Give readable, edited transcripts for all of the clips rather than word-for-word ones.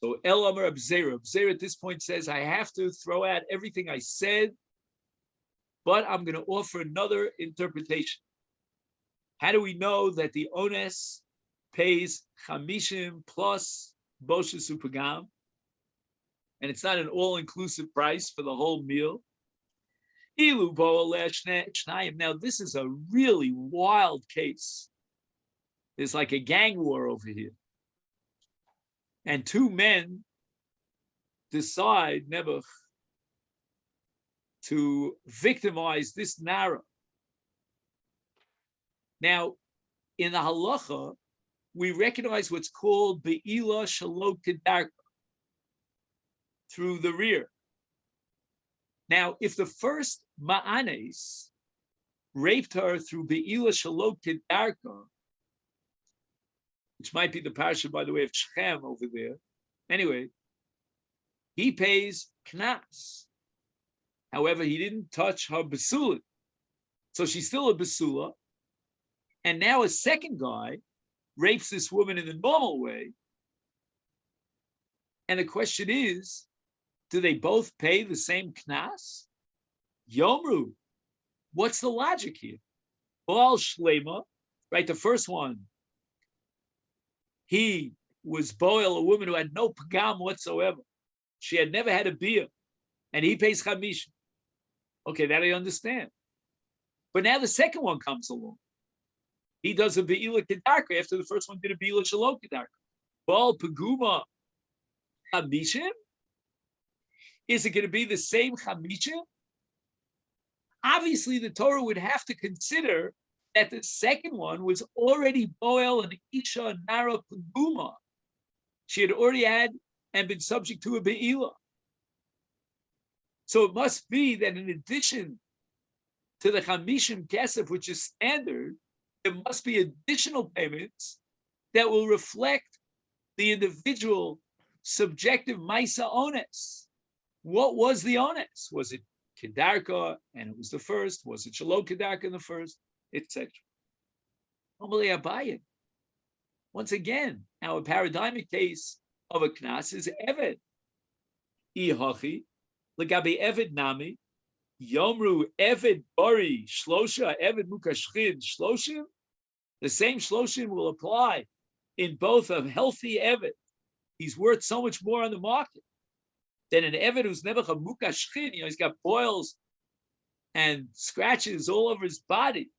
So El Amar Abzera. Abzera at this point says, I have to throw out everything I said, but I'm going to offer another interpretation. How do we know that the ones pays chamishim plus boshes upagam, and it's not an all-inclusive price for the whole meal? Now, this is a really wild case. There's like a gang war over here. And two men decide never to victimize this Nara. Now, in the halacha, we recognize what's called be'ila shalok kedarka, through the rear. Now, if the first ma'anes raped her through be'ila shalok kedarka, which might be the parasha, by the way, of Shechem over there. Anyway, he pays knas. However, he didn't touch her basula. So she's still a basula. And now a second guy rapes this woman in the normal way. And the question is, do they both pay the same knas? Yomru, what's the logic here? Baal Shlema, right? The first one, he was boil, a woman who had no pagam whatsoever. She had never had a beer, and he pays chamish. Okay, that I understand. But now the second one comes along. He does a be'ila kedarka after the first one did a be'ila shalom kedarka. Baal paguma chamishim. Is it going to be the same chamishim? Obviously, the Torah would have to consider that the second one was already boil and isha nara paguma. She had already had and been subject to a be'ila. So it must be that in addition to the chamishim kesef, which is standard, there must be additional payments that will reflect the individual subjective maisa ones. What was the ones? Was it kedarka and it was the first? Was it shalom kedarka in the first? Etc. Once again, our paradigmic case of a knas is eved. Ihachi, legabe eved nami, yomru eved bari shlosha eved mukashchin shloshim. The same shloshim will apply in both a healthy eved. He's worth so much more on the market than an eved who's never a mukashchin. He's got boils and scratches all over his body.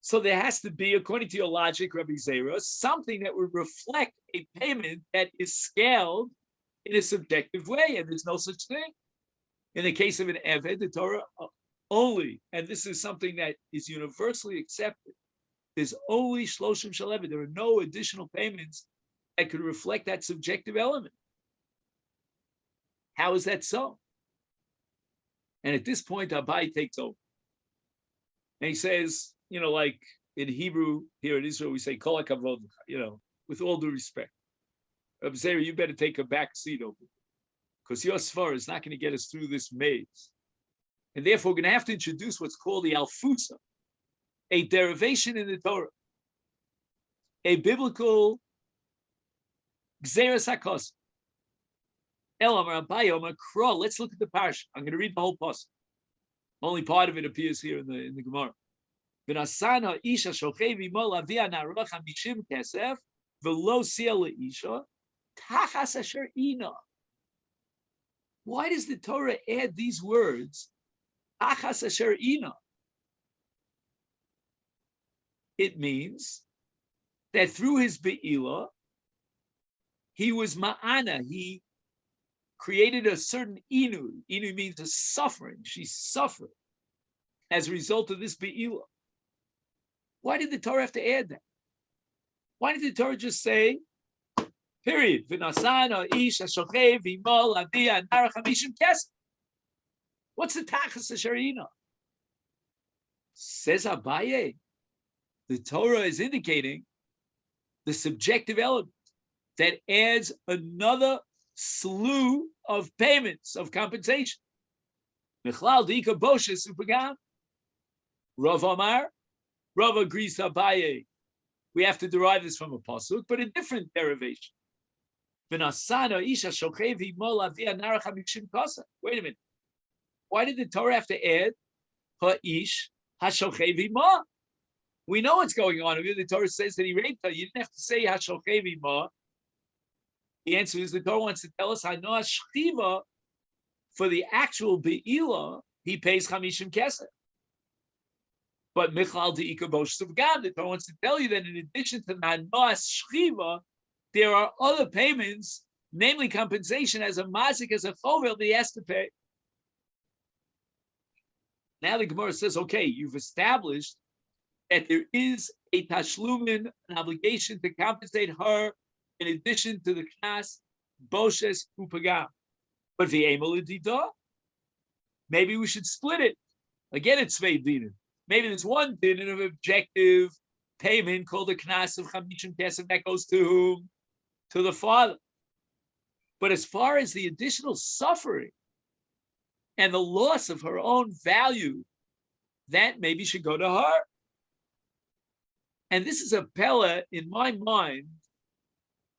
So there has to be, according to your logic, Rabbi Zera, something that would reflect a payment that is scaled in a subjective way, and there's no such thing. In the case of an Eved, the Torah only, and this is something that is universally accepted, there's only Shloshim Shel Eved. There are no additional payments that could reflect that subjective element. How is that so? And at this point, Abai takes over. And he says, like in Hebrew here in Israel, we say kol hakavod, with all due respect. Rabbi Zera, you better take a back seat over, because your svara is not going to get us through this maze. And therefore, we're going to have to introduce what's called the alfusa, a derivation in the Torah, a biblical gzeras hakos. El Amar Abaye Amar Kro. Let's look at the parsha. I'm going to read the whole pasuk. Only part of it appears here in the Gemara. V'nasana isha shochev imol avia narach hamishim kesef v'lo sia leisha tachas asher ina. Why does the Torah add these words? Tachas asher ina. It means that through his be'ila, he was ma'ana. He created a certain inu. Inu means a suffering. She suffered as a result of this be'ila. Why did the Torah have to add that? Why did the Torah just say, period? What's the tachas asherina? Says Abaye, the Torah is indicating the subjective element that adds another slew of payments of compensation. Rav Amar, Rav agrees to Abaye. We have to derive this from a pasuk, but a different derivation. Wait a minute. Why did the Torah have to add ha'ish hashochev ima? We know what's going on. The Torah says that he raped her. You didn't have to say hashochev ima. The answer is the Torah wants to tell us hanoah shchiva for the actual be'ilah. He pays chamishim kesef. But Michal de'ikar boshus of Gam, the Torah wants to tell you that in addition to hanoah shchiva, there are other payments, namely compensation as a mazik, as a chovel that he has to pay. Now the Gemara says, okay, you've established that there is a tashlumin, an obligation to compensate her in addition to the knas, boshes, upagam. But v'emel, maybe we should split it. Again, it's svei dinim. Maybe there's one din of objective payment called the knas of chamishim kesef that goes to whom? To the father. But as far as the additional suffering and the loss of her own value, that maybe should go to her. And this is a pella in my mind.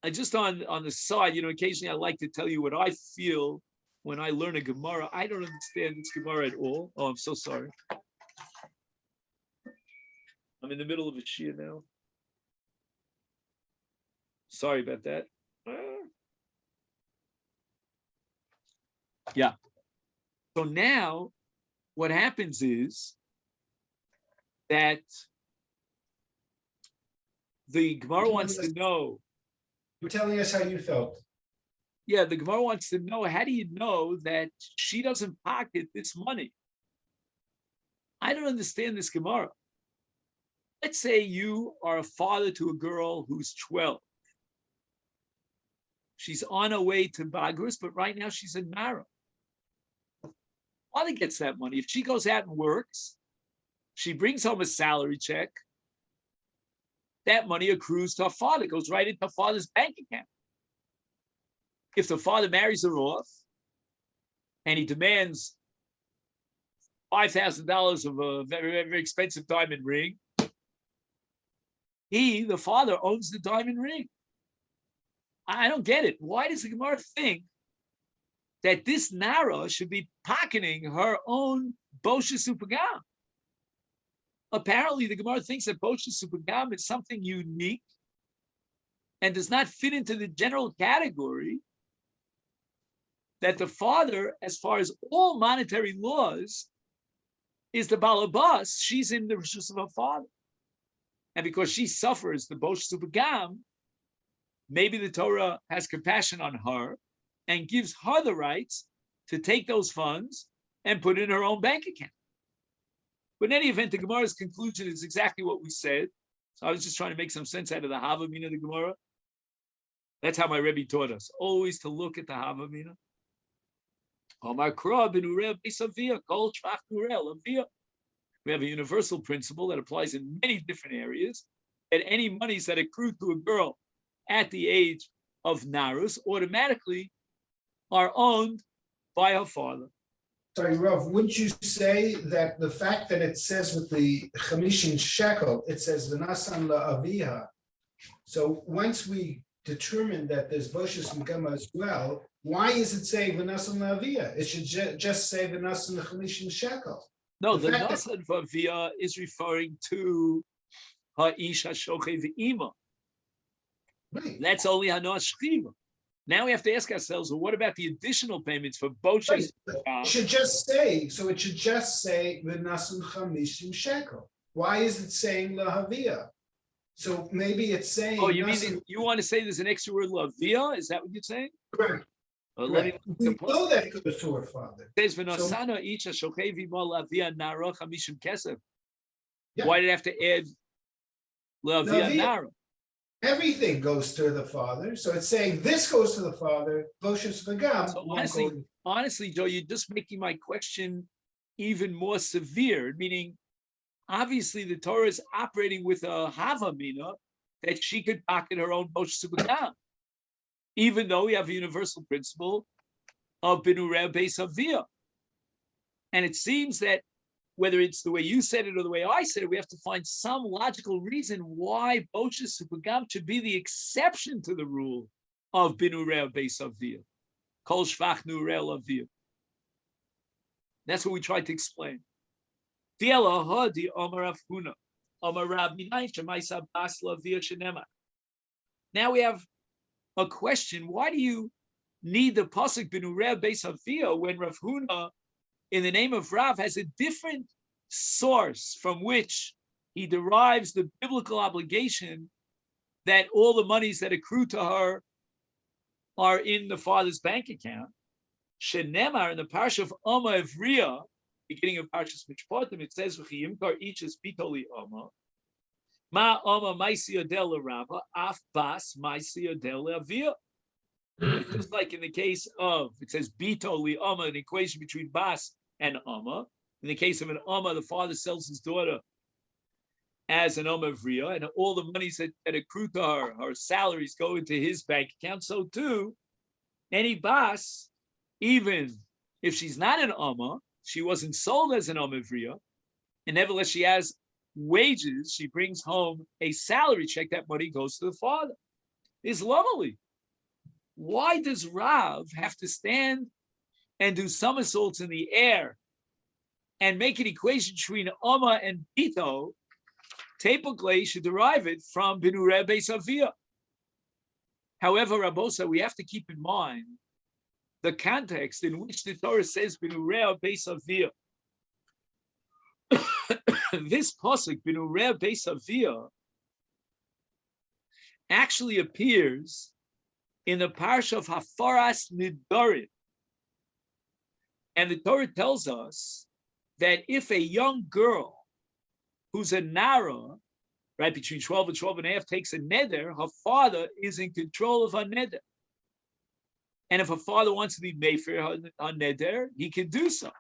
I just on the side, occasionally I like to tell you what I feel when I learn a Gemara. I don't understand this Gemara at all. Oh, I'm so sorry. I'm in the middle of a shia now. Sorry about that. Yeah. So now what happens is that the Gemara wants to know. You're telling us how you felt. Yeah, the Gemara wants to know, how do you know that she doesn't pocket this money? I don't understand this Gemara. Let's say you are a father to a girl who's 12. She's on her way to Bagrus, but right now she's in Nara. Father gets that money. If she goes out and works, she brings home a salary check, that money accrues to her father, goes right into her father's bank account. If the father marries her off and he demands $5,000 of a very, very expensive diamond ring, the father, owns the diamond ring. I don't get it. Why does the Gemara think that this Nara should be pocketing her own Boshes Upagam? Apparently, the Gemara thinks that Boshes Upagam is something unique and does not fit into the general category that the father, as far as all monetary laws, is the balabas. She's in the rishus of her father. And because she suffers the Boshes Upagam, maybe the Torah has compassion on her and gives her the rights to take those funds and put in her own bank account. But in any event, the Gemara's conclusion is exactly what we said. So I was just trying to make some sense out of the Havamina of the Gemara. That's how my Rebbe taught us, always to look at the Havamina. We have a universal principle that applies in many different areas, that any monies that accrue to a girl at the age of Narus automatically are owned by her father. Sorry, Rav, wouldn't you say that the fact that it says with the Chamishin shekel, it says V'nasan la'aviha. So once we determine that there's Boshes Megama as well, why is it saying V'nasan la'aviha? It should just say V'nasan Chamishin shekel. No, the Nasan V'avia is referring to Ha'ish HaShochev Ima. Right. That's only Hanoah Shchiva. Now we have to ask ourselves, well, what about the additional payments for Boshes? It should just say, so it should just say V'nasan Chamishim shekel. Why is it saying Lahavia? So maybe it's saying. Oh, you mean you want to say there's an extra word Lavia? Is that what you're saying? Correct. Let we know that it goes to her father. It says V'nosana Icha Shochev Ima Lavia Nara Chamishim Kesef. Yeah. Why did it have to add Lavia Nara? Everything goes to the father. So it's saying this goes to the father, Boshes V'gam. So honestly, Joe, you're just making my question even more severe, meaning obviously the Torah is operating with a Havamina that she could pocket her own Boshes V'gam, even though we have a universal principle of Binureh Beis Aviyah. And it seems that whether it's the way you said it or the way I said it, we have to find some logical reason why Boshes Upagam should be the exception to the rule of Binurei Beis Aviyah. Kol Shvach Nurei Aviyah. That's what we tried to explain. Now we have a question. Why do you need the pasuk Binurei Beis Aviyah when Rav Huna, in the name of Rav, has a different source from which he derives the biblical obligation that all the monies that accrue to her are in the father's bank account? Shenemar, in the parsha of Amma Evriya, beginning of Parshas Mishpatim, it says, "V'chiyimkar ichas bitoli Amma, ma Amma ma'isi yodel l'Rava, af bas ma'isi yodel l'Aviyah." Just like in the case of, it says bitoli Amma, an equation between bas and Amma. In the case of an Amma, the father sells his daughter as an Amma Evriya, and all the monies that accrue to her salaries go into his bank account. So too, any bas, even if she's not an Amma, she wasn't sold as an Amma Evriya, and nevertheless she has wages, she brings home a salary check, that money goes to the father. It's lovely. Why does Rav have to stand and do somersaults in the air and make an equation between Amma and Bito? Typically should derive it from Binurei Beis Aviyah. However, Rabosa, we have to keep in mind the context in which the Torah says Binurei Beis Aviyah. This pasuk Binurei Beis Aviyah actually appears in the parsha of Hafaras Nidarim, and the Torah tells us that if a young girl who's a Nara, right, between 12 and 12 and a half, takes a neder, her father is in control of her neder. And if her father wants to be mefer her neder, he can do so.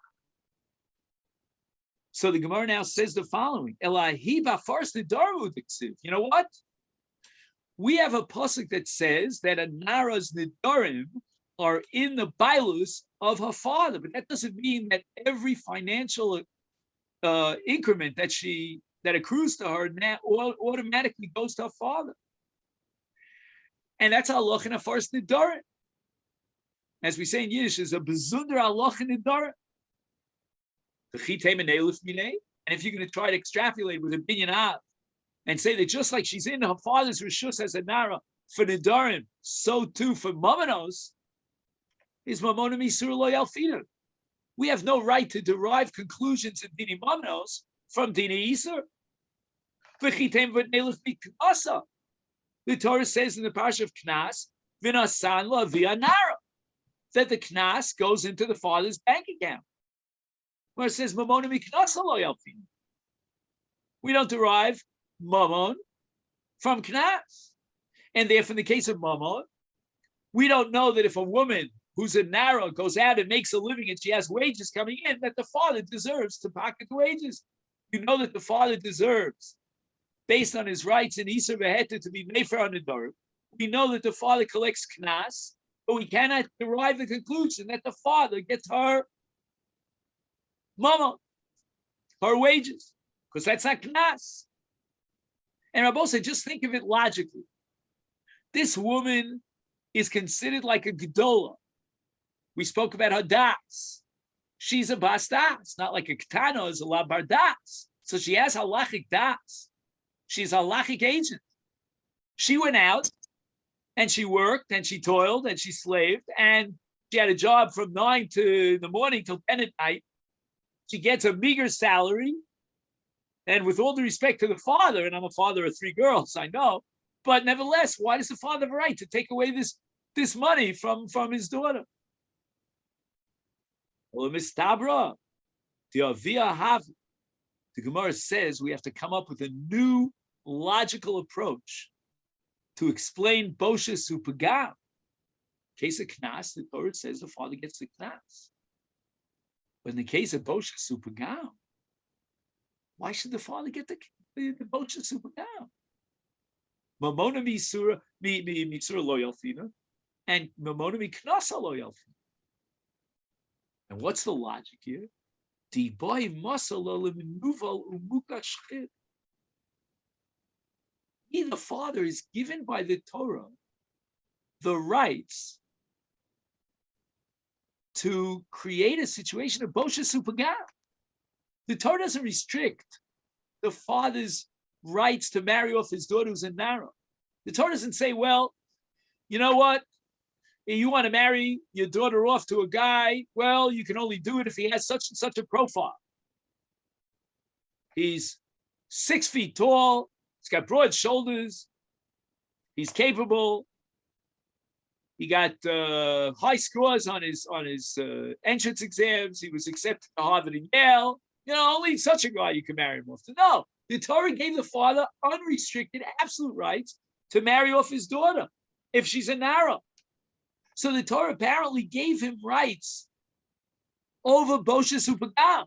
So the Gemara now says the following: Elahi b'afars nidaru diksiv. You know what? We have a pasuk that says that a Nara's nidarim are in the bailus of her father, but that doesn't mean that every financial increment that accrues to her now automatically goes to her father. And that's halacha in Hafaras Nidarim. As we say in Yiddish, is a bezunder halacha in Nidarim. And if you're going to try to extrapolate with a binyan av and say that just like she's in her father's rishus as a nara for Nidarim, so too for mamanos, is mamona misur lo yalfina. We have no right to derive conclusions in dini mamanos from dini isur. The Torah says in the parsha of Knas, "V'nasan la v'anara," that the Knas goes into the father's bank account. Where it says mamona miknasa lo yalfin. We don't derive mamon from Knas, and therefore, in the case of mamon, we don't know that if a woman who's a nara goes out and makes a living and she has wages coming in, that the father deserves to pocket the wages. You know that the father deserves, based on his rights in Isur V'Heter, to be mefer on Nidarim. We know that the father collects Knas, but we cannot derive the conclusion that the father gets her mama, her wages, because that's not Knas. And Rabbi said, just think of it logically. This woman is considered like a gedola. We spoke about her das. She's a bas das, not like a ketana is a labar das. So she has halachic das. She's a halachic agent. She went out and she worked and she toiled and she slaved and she had a job from 9 in the morning till 10 at night. She gets a meager salary. And with all due respect to the father, and I'm a father of 3 girls, I know, but nevertheless, why does the father have a right to take away this money from his daughter? Well, Mistabra, the Aviyah Hav, the Gemara says we have to come up with a new logical approach to explain Boshes Upagam. Case of Knas, the Torah says the father gets the Knas. But in the case of Boshes Upagam, why should the father get the Boshes Upagam? Mamona misura lo yalfina, and mamona miknasa lo yalfina. And what's the logic here? The father is given by the Torah the rights to create a situation of Boshes Upagam. The Torah doesn't restrict the father's rights to marry off his daughter who's a nara. The Torah doesn't say, well, you know what? You want to marry your daughter off to a guy, well, you can only do it if he has such and such a profile. He's 6 feet tall, he's got broad shoulders, he's capable, he got high scores on his entrance exams, he was accepted to Harvard and Yale. Only such a guy you can marry him off to. No, the Torah gave the father unrestricted, absolute rights to marry off his daughter if she's a nara. So the Torah apparently gave him rights over Boshes Upagam.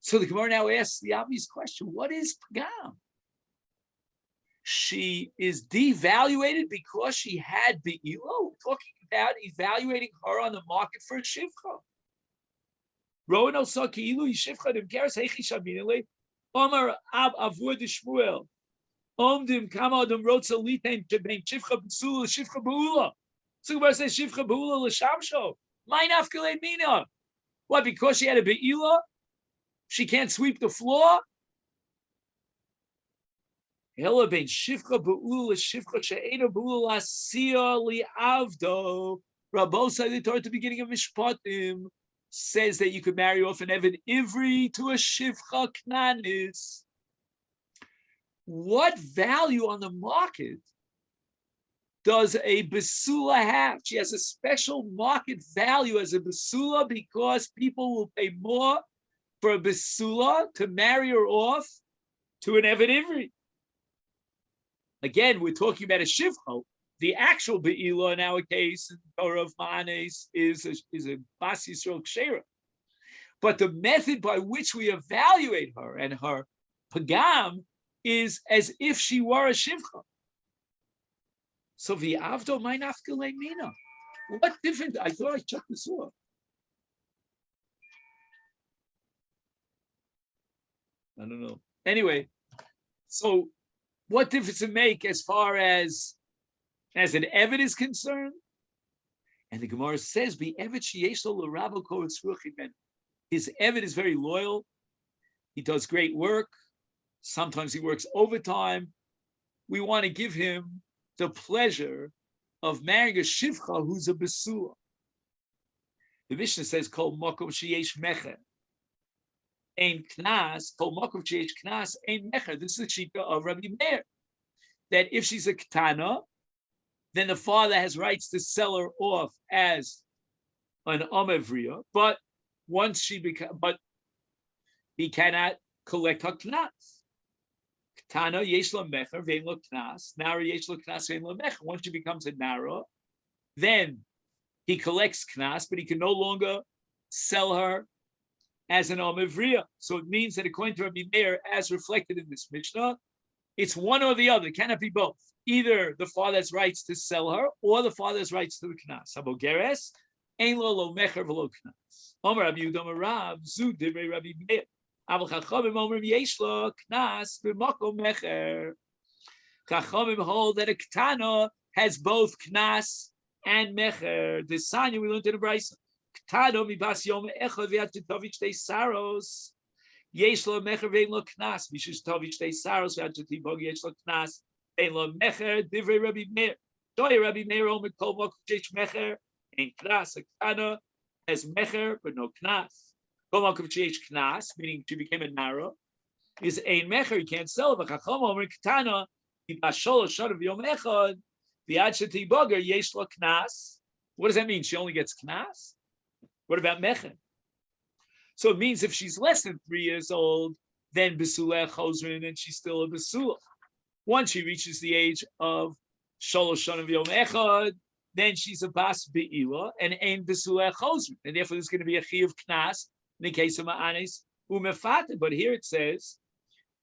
So the Gemara now asks the obvious question: what is Pagam? She is devaluated because she had Be'ilo. We're talking about evaluating her on the market for a shivcha. Rowan Osaki Ilu Yishivcha Dimkeres Hechi Shaminele Omar Ab Avur Dishmuel Omdim Kama Adam Rotza Litain Ben Shivcha B'Sula Shivcha B'Ula. So Gemara says Shivcha B'Ula L'Shamsho. Mine Afkalei Mina. What? Because she had a Be'ila, she can't sweep the floor. Hela Ben Shivcha B'Ula Shivcha She'ena B'Ula Asiya Li'Avdo. Rabbosai the Torah at the beginning of Mishpatim says that you could marry off an Evan Ivri to a Shivcha Knanis. What value on the market does a Basula have? She has a special market value as a Basula because people will pay more for a Basula to marry her off to an Evan Ivri. Again, we're talking about a Shivcha. The actual Be'ila in our case, in the Torah of Ma'anes, is a Bas Yisrael Kshera. But the method by which we evaluate her and her Pagam is as if she were a Shivcha. So V'avdo my nafkele mina. What difference? I thought I checked this off. I don't know. Anyway, so what difference it make as far as an Eved is concerned? And the Gemara says, "Be Eved sheyeshlo l'rabo koretz ruach ben." His Eved is very loyal. He does great work. Sometimes he works overtime. We want to give him the pleasure of marrying a shivcha who's a besua. The Mishnah says, "Kol makom sheyesh mecher ein knas, kol makom sheyesh knas ein mecher." This is the shita of Rabbi Meir, that if she's a ketana, then the father has rights to sell her off as an amevriya, but he cannot collect her knas. Ketana yesh lo mecher vein lo knas, nara yesh lo knas vein lo mecher. Once she becomes a nara, then he collects knas, but he can no longer sell her as an amevriya. So it means that according to Rabbi Meir, as reflected in this Mishnah, it's one or the other. It cannot be both. Either the father has rights to sell her, or the father has rights to the knas. Habogeres, ein lo mecher v'lo knas. Omer Rabbi Yehuda Omer Rav, zu divrei Rabbi Meir. Aval chachamim omer yesh lo knas b'makom mecher. Chachamim hold that a ketana has both knas and mecher. The Sanya we learned in the Brisa. Ketana mibas yom echad v'yad titovich shtei saros. Yesh lo mecher vein lo knas. Mishus tovich shtei saros v'yad tibog yesh lo knas. Ein lo mecher divrei Rabbi Meir. Doy Rabbi Meir omer kol makom sheyesh mecher ein knas. A ketana has mecher but no knas. Kol makom sheyesh knas, meaning she became a nara, is ein mecher. You can't sell it. But chacham omer ketana mibas sholosh shana v'yom echad v'yad tibog yesh lo knas. What does that mean? She only gets knas? What about mecher? So it means if she's less than 3 years old, then Besula Chosrin, and she's still a Besula. Once she reaches the age of Sholosh Shana V'Yom Echad, then she's a Bas Be'ila, and Ein Besula Chosrin. And therefore there's going to be a Chi of Knas, in the case of Ma'anis, Umefate. But here it says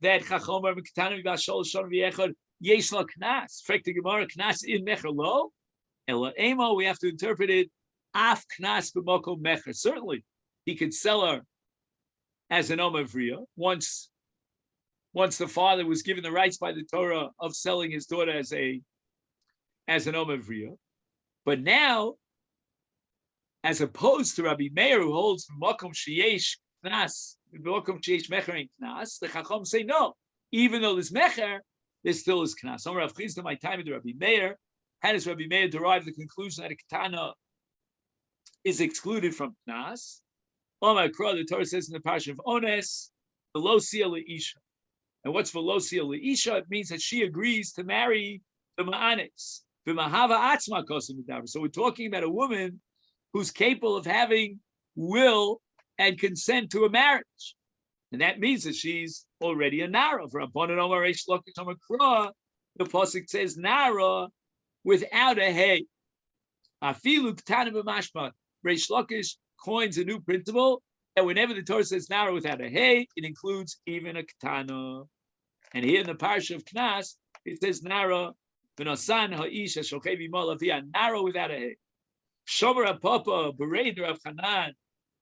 that Chachomer Meketanim V'Bas Sholosh Shana V'Echad, Yesh La Knas. Frek the Gemara, Knas in Mecher Lo. Ela Emo, we have to interpret it, Af Knas B'Moko Mecher. Certainly, he could sell her as an Omavriya once the father was given the rights by the Torah of selling his daughter as a as an Omavriya. But now, as opposed to Rabbi Meir, who holds Makom Sheyesh Knas, Makom Sheyesh Mecher and Knas, the Chacham say no. Even though there's Mecher, there still is Knas. Some Rav Chizda, my time with Rabbi Meir, how does Rabbi Meir derive the conclusion that a Ketana is excluded from Knas? The Torah says in the Parsha of Ones, Velosia Leisha. And what's Velosia Leisha? It means that she agrees to marry the Ma'anes. So we're talking about a woman who's capable of having will and consent to a marriage. And that means that she's already a Nara. For Rabbanan Omar Reish Lakish Omar Kra, the Pasuk says Nara without a hey. Afilu Ketana b'mashma. Reish Lakish coins a new principle that whenever the Torah says Nara without a hey, it includes even a Ketana. And here in the Parsha of Knas, it says Nara v'nosan ha'isha shochev imo lavia. Nara without a hey. Shomer HaPapa, Bereid Rav Chanan,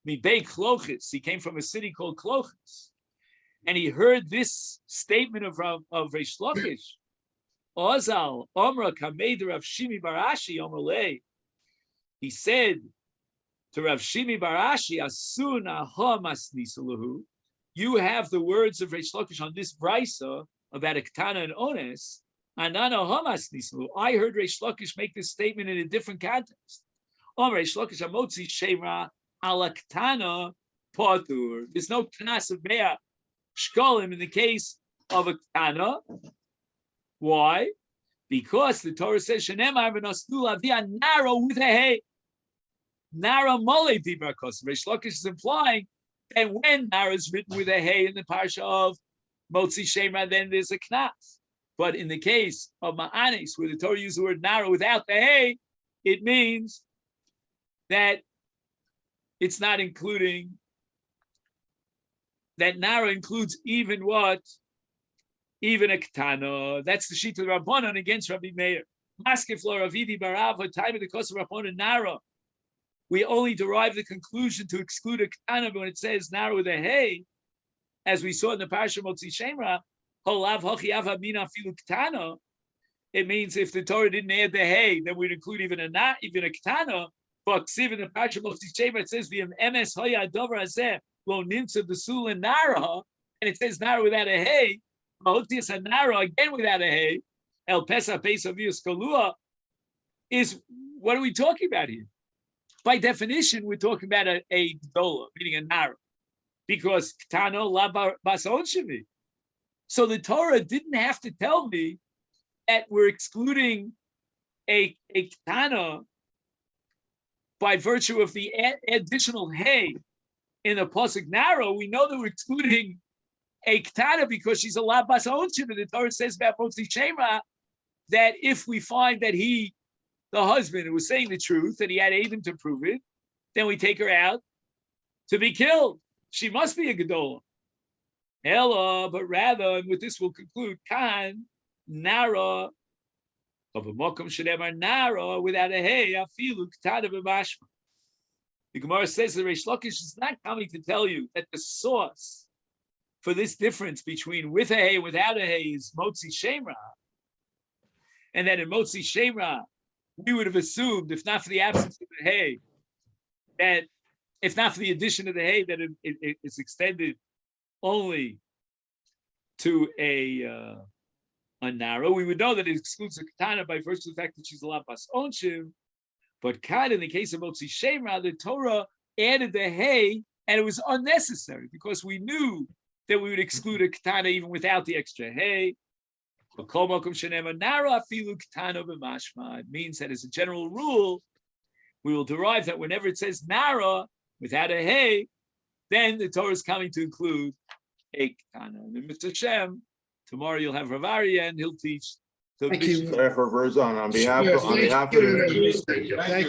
Mibei Klochis. He came from a city called Klochis. And he heard this statement of Reish Lakish. Ozal, Omra Kameid Rav Shimi Barashi, Omrlei. He said to Rav Shimi Barashi, Asun Ahamas Nisalahu. You have the words of Reish Lakish on this brisa about a Ketana and Ones. Anana Hamas Nisalahu. I heard Reish Lakish make this statement in a different context. There's no knas of mea shkolim in the case of a ketana. Why? Because the Torah says shenemar v'nosnu lavia nara with a hey. Nara mole dibrakos. Reish Lakish is implying that when nara is written with a hey in the parsha of Motzi Shemra, then there's a knas. But in the case of ma'anis, where the Torah uses the word nara without the hey, it means that it's not including, that Nara includes even what? Even a Ketana. That's the sheet of the Rabbanan against Rabbi Meir. Maskef lo Ravidi Barav, time of the Kosa Rabbanan Nara. We only derive the conclusion to exclude a Ketana when it says Nara with a hey, as we saw in the Parsha Motzi Shemra, Holav Hochi Ava Mina Filu Ketana. It means if the Torah didn't add the hey, then we'd include even a Ketana. But in the Parsha Motzi Shemra, it says v'im emes hoya dover hazeh lo nimtza b'sul nara, and it says nara without a hey. Ma'otias a nara again without a hey. El pesa pesa vius kolua is what are we talking about here? By definition, we're talking about a dola, meaning a nara, because ketano la bason shevi. So the Torah didn't have to tell me that we're excluding a ketana by virtue of the additional hey in the pasuk nara. We know that we're excluding a ketana because she's a la bason shevi. The Torah says about Motzi Shemra that if we find that the husband who was saying the truth, and he had Adam to prove it, then we take her out to be killed. She must be a Gedola. Ella, but rather, and with this we'll conclude, Kan, Nara, of a Mokum Shademar Nara, without a hey, Afilu, Ketada B'mashma. The Gemara says that Reish Lakish is not coming to tell you that the source for this difference between with a hey and without a hey is Motzi Shemra, and that in Motzi Shemra, we would have assumed, if not for the absence of the hay, that if not for the addition of the hay, that it's extended only to a narrow. We would know that it excludes a katana by virtue of the fact that she's a lapas onshim. But kad, in the case of Motzi Shemra, the Torah added the hay, and it was unnecessary because we knew that we would exclude a katana even without the extra hay. It means that as a general rule, we will derive that whenever it says Nara without a hey, then the Torah is coming to include a Ketana. And Mr. Shem, tomorrow you'll have Rav Aryeh and he'll teach. Thank you. Thank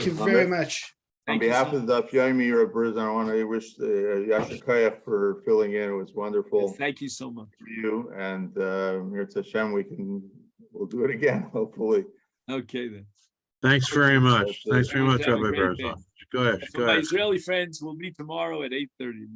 you very much. On behalf of the Yomi Rav, I want to wish the Yasher Koyach for filling in. It was wonderful. Yes, thank you so much. For you and Mirza Hashem, we'll do it again, hopefully. Okay then. Thanks very much. Thanks very much, Rabbi Berzon. Go ahead. My Israeli friends will meet tomorrow at 8:30.